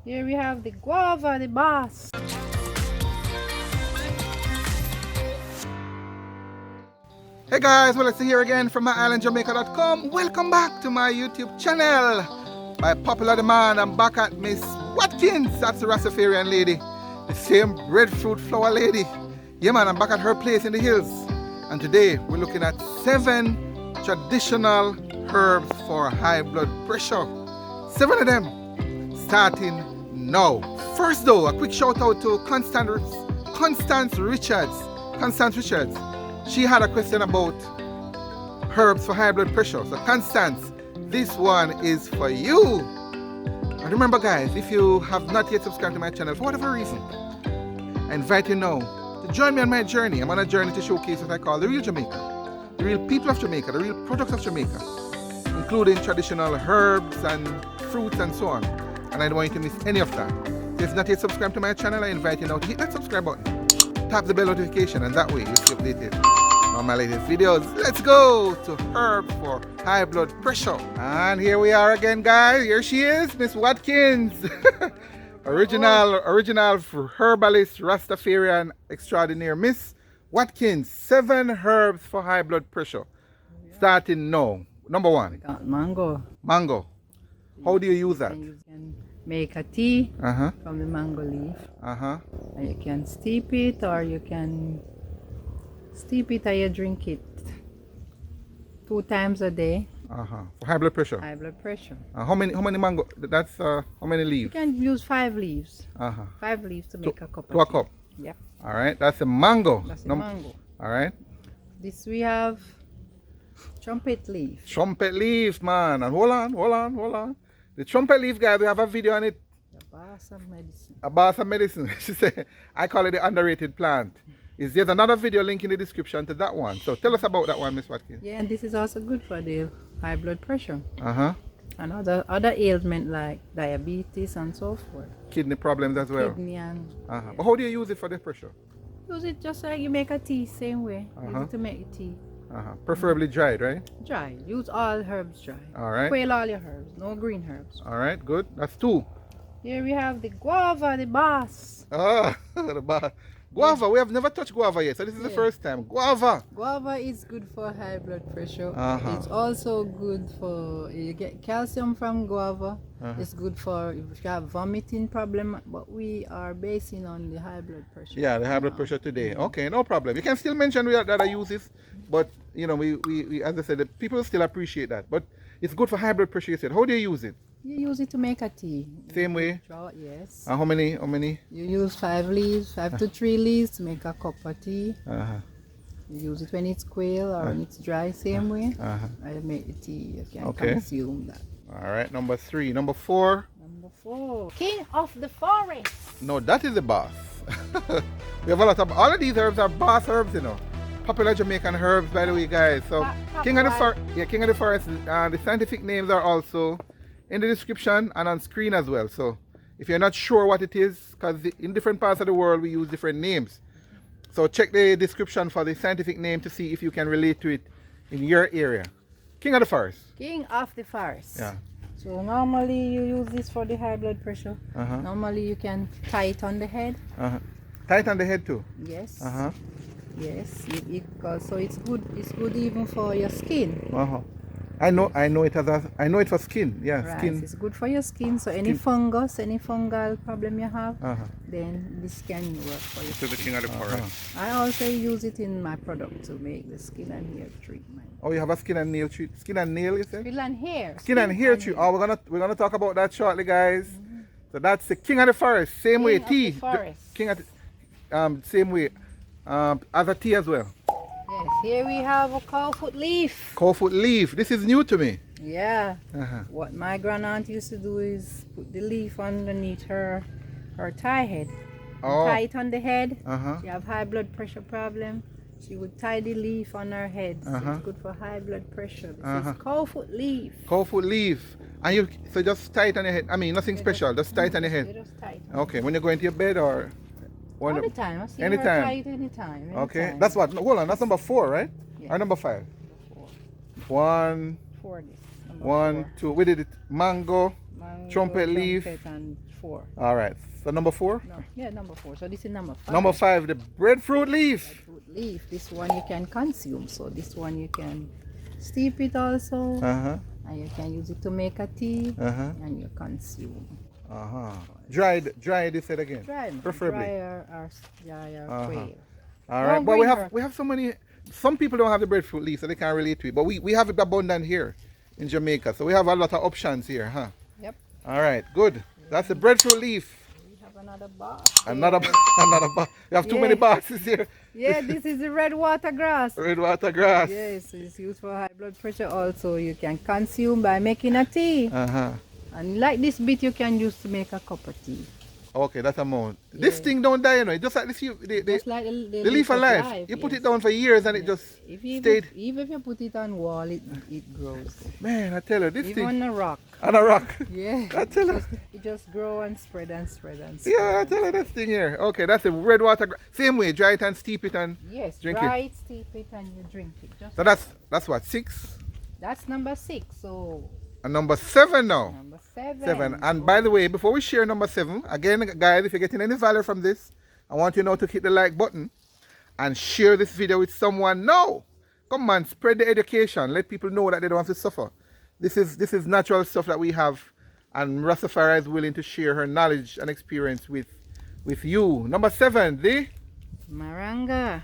Here we have the guava, the boss. Hey guys, well, it's here again from My-Island-Jamaica.com. Welcome back to my YouTube channel. By popular demand, I'm back at Miss Watkins. That's the Rastafarian lady. The same breadfruit flower lady. Yeah man, I'm back at her place in the hills. And today we're looking at 7 traditional herbs for high blood pressure. 7 of them starting now. First though, a quick shout out to Constance Richards. She had a question about herbs for high blood pressure. So Constance, this one is for you. And remember guys, if you have not yet subscribed to my channel for whatever reason, I invite you now to join me on my journey. I'm on a journey to showcase what I call the real Jamaica, the real people of Jamaica, the real products of Jamaica, including traditional herbs and fruits and so on. And I don't want you to miss any of that. So if you're not yet subscribed to my channel, I invite you now to hit that subscribe button. Tap the bell notification and that way you'll stay updated on my latest videos. Let's go to herbs for high blood pressure. And here we are again guys. Here she is, Miss Watkins. original herbalist, Rastafarian extraordinaire, Miss Watkins. 7 herbs for high blood pressure. Starting now. Number 1. Got mango. Mango. How do you use that? You can make a tea Uh-huh. from the mango leaf. Uh-huh. And you can steep it, or you can steep it and you drink it 2 times a day. Uh-huh. For high blood pressure. High blood pressure. How many mango? That's how many You leaves? can use 5 leaves. Uh-huh. 5 leaves to make a cup To a of tea. cup. Yep, All right. That's the mango. that's the mango. All right. This we have trumpet leaf. Trumpet leaf, man. And hold on. The trumpet leaf, guys, we have a video on it. The boss of medicine. About some medicine. She said, I call it the underrated plant. There's another video link in the description to that one. So tell us about that one, Miss Watkins. Yeah, and this is also good for the high blood pressure Uh-huh. and other ailment like diabetes and so forth. Kidney problems as well. Kidney and Uh-huh. But how do you use it for the pressure? use it just like you make a tea, same way. Uh-huh. Use it to make tea. Uh-huh. Preferably dried, right? Dry. Use all herbs dry. All right. Quail all your herbs, no green herbs. All right, good. That's 2. Here we have the guava, the boss. Ah, guava. We have never touched guava yet, so this is the Yeah. first time. Guava. Guava is good for high blood pressure. Uh-huh. It's also good for, you get calcium from guava. Uh-huh. It's good for if you have vomiting problem, but we are basing on the high blood pressure. Yeah, the high blood pressure today. Okay, no problem. You can still mention that I use this, but you know, we as I said, the people still appreciate that. But it's good for high blood pressure. You said, how do you use it? You use it to make a tea. Same way. Draw, yes. How many? How many? You use 5 leaves, 5 to 3 leaves to make a cup of tea. Uh-huh. You use it when it's quail or when it's dry, same way. Uh-huh. I make the tea. You can Okay. consume that. All right. Number 3. Number 4. Number 4, king of the forest. No, that is the boss. We have a lot of all of these herbs are boss herbs, you know. Popular Jamaican herbs, by the way, guys. So, King of the Forest. The scientific names are also in the description and on screen as well. So, if you're not sure what it is, because in different parts of the world we use different names. So, check the description for the scientific name to see if you can relate to it in your area. King of the Forest. King of the forest. Yeah. So normally you use this for the high blood pressure. Uh-huh. Normally you can tie it on the head. Uh-huh. Tight on the head too. Yes. Uh-huh. Yes. So it's good. It's good even for your skin. Uh-huh. I know it for skin. Yeah, Right. skin. It's good for your skin. So any fungus, any fungal problem you have, Uh-huh. then this can work for you. To the king of the forest. I also use it in my product to make the skin and hair treatment. Oh, you have a skin and nail treat. Skin and nail, you say? Skin and hair. Skin and hair treat. Oh, we're gonna talk about that shortly, guys. So that's the king of the forest. Same way, King of tea. the forest. King of the, same way. As a tea as well. Yes. Here we have a cowfoot leaf. Cowfoot leaf. This is new to me. Yeah. Uh-huh. What my grandaunt used to do is put the leaf underneath her tie head. Oh. Tie it on the head. Uh-huh. She have high blood pressure problem. She would tie the leaf on her head. So Uh-huh. it's good for high blood pressure. This Uh-huh. is cowfoot leaf. Cowfoot leaf. And you so just tie it on your head. I mean, nothing special. Just tie it on your You head. just tie it on. Okay. When you go into your bed or All the time. I see Anytime. her tie it anytime. Okay. anytime. That's what. Hold on. That's number 4, right? Yeah. Or number 5? Four. 1, Four this. Number 1, four. 2. We did it. Mango. Mango, trumpet leaf. and 4. All right. So number 4. No, yeah, number 4. So this is number 5. Number 5, the breadfruit leaf. Breadfruit leaf. This one you can consume. So this one you can steep it also. And you can use it to make a tea. And you consume. Dried, you said again. Dry, preferably. Dry or quail. All right. But we have so many. Some people don't have the breadfruit leaf, so they can't relate to it. But we have it abundant here in Jamaica, so we have a lot of options here, huh? Yep. All right. Good. That's the breadfruit leaf. We have another box. Another box. You have too many boxes here. Yeah, this is the red water grass. Red water grass. Yes, it's used for high blood pressure also. You can consume by making a tea. And like this bit you can use to make a cup of tea. Okay, that's amount. Yeah. This thing don't die, you know. Just like this, just like the leaf alive. You put it down for years and it just stayed. Even if you put it on wall, it grows. Man, I tell you, this thing. Even on a rock. On a rock. Yeah. I tell you. It just grow and spread and spread and spread. Yeah, I tell you, this thing here. Okay, that's the red water. Same way, dry it and steep it and drink dry it. it, steep it, and you drink it. So that's what, 6? That's number 6. So. And number 7 now. Number 7. And by the way, before we share number 7, again, guys, if you're getting any value from this, I want you now to hit the like button and share this video with someone. No, come on, spread the education. Let people know that they don't have to suffer. This is natural stuff that we have, and Rastafari is willing to share her knowledge and experience with you. Number 7, the Moringa.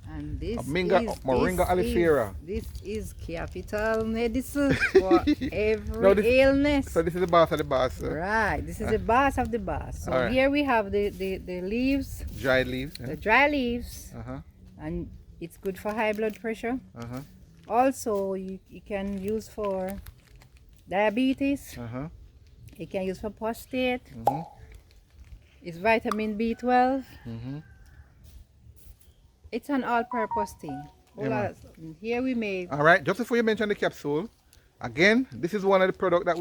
And this Moringa alifera. This is capital medicine for every illness. So this is the boss of the boss. Right. This is the boss of the boss. So here we have the leaves. Dried leaves. Yeah. The dry leaves. And it's good for high blood pressure. Also, you can use for diabetes. You can use for prostate. It's vitamin B12. It's an all-purpose thing. Here we made. All right, just before you mention the capsule, again, this is one of the product that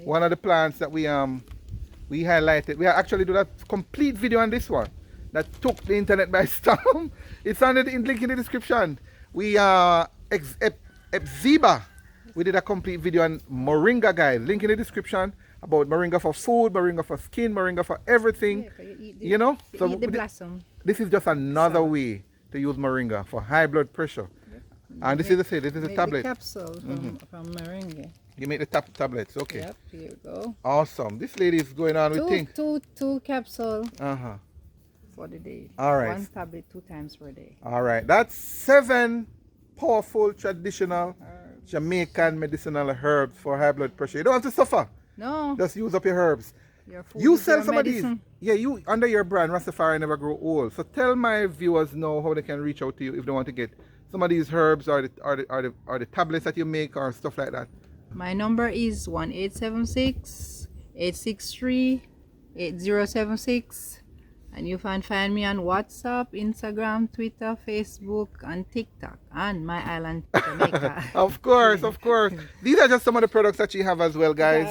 one of the plants that we highlighted. We actually do that complete video on this one that took the internet by storm. It's under the link in the description. We Epzeba. We did a complete video on Moringa, guys. Link in the description about Moringa for food, Moringa for skin, Moringa for everything. You know, so eat the blossom. This is just another way to use Moringa for high blood pressure. And this is a tablet. The capsule from Moringa. You make the tablets, okay. Yep, here you go. Awesome. This lady is going on with things. Two capsule for the day. All right. 1 tablet 2 times per day. All right. That's 7 powerful traditional Jamaican medicinal herbs for high blood pressure. You don't have to suffer. No. Just use up your herbs. You sell some of these. Yeah, you under your brand Rastafari Never Grow Old. So tell my viewers now how they can reach out to you if they want to get some of these herbs or the tablets that you make or stuff like that. My number is 1-876-863-8076, and you can find me on WhatsApp, Instagram, Twitter, Facebook, and TikTok, and My-Island-Jamaica. Of course. These are just some of the products that she have as well, guys.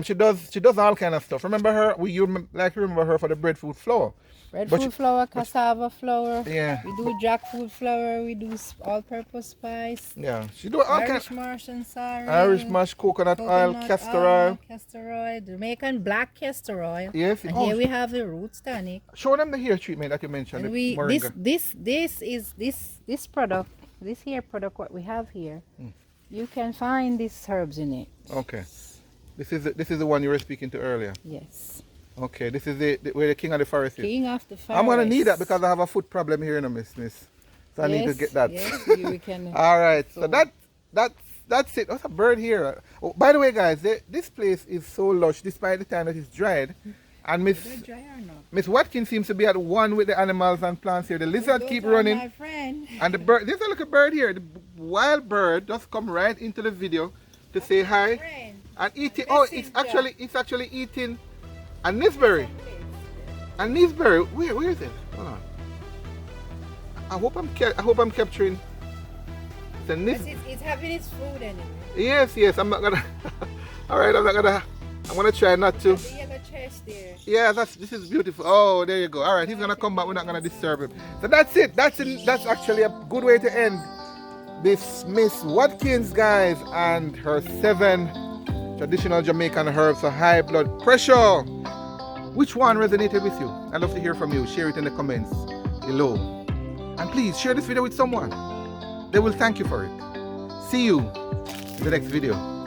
She does all kind of stuff. Remember her? You remember her for the breadfruit flour. Breadfruit flour, cassava flour. Yeah. We do jackfruit flour. We do all-purpose spice. Yeah. She do all Irish mash and sorrel. Irish mash, coconut oil, castor oil. Castor oil, Jamaican black castor oil. Yes. And here we have the roots tonic. Show them the hair treatment that you mentioned. And this product, this hair product, what we have here, you can find these herbs in it. Okay. This is the one you were speaking to earlier. Yes. Okay, this is where the king of the forest is. King of the forest. I'm gonna need that because I have a foot problem here, miss. So I need to get that. Yes, we can. All right, so that's it. There's a bird here. Oh, by the way, guys, this place is so lush despite the time that it's dried. And Miss Watkins seems to be at one with the animals and plants here. The lizard keep running. My friend. And the bird, there's a little bird here. The wild bird just come right into the video to say hi and eating. Oh, it's actually eating. And this berry, where is it? Hold on. I hope I'm capturing. It's having its food anyway. Yes. I'm not gonna. All right, I'm gonna try not to. The yellow chest there. Yeah, this is beautiful. Oh, there you go. All right, he's gonna come back. We're not gonna disturb him. So that's it. That's actually a good way to end this Miss Watkins, guys, and her 7 traditional Jamaican herbs for high blood pressure. Which one resonated with you? I'd love to hear from you. Share it in the comments below. And please share this video with someone. They will thank you for it. See you in the next video.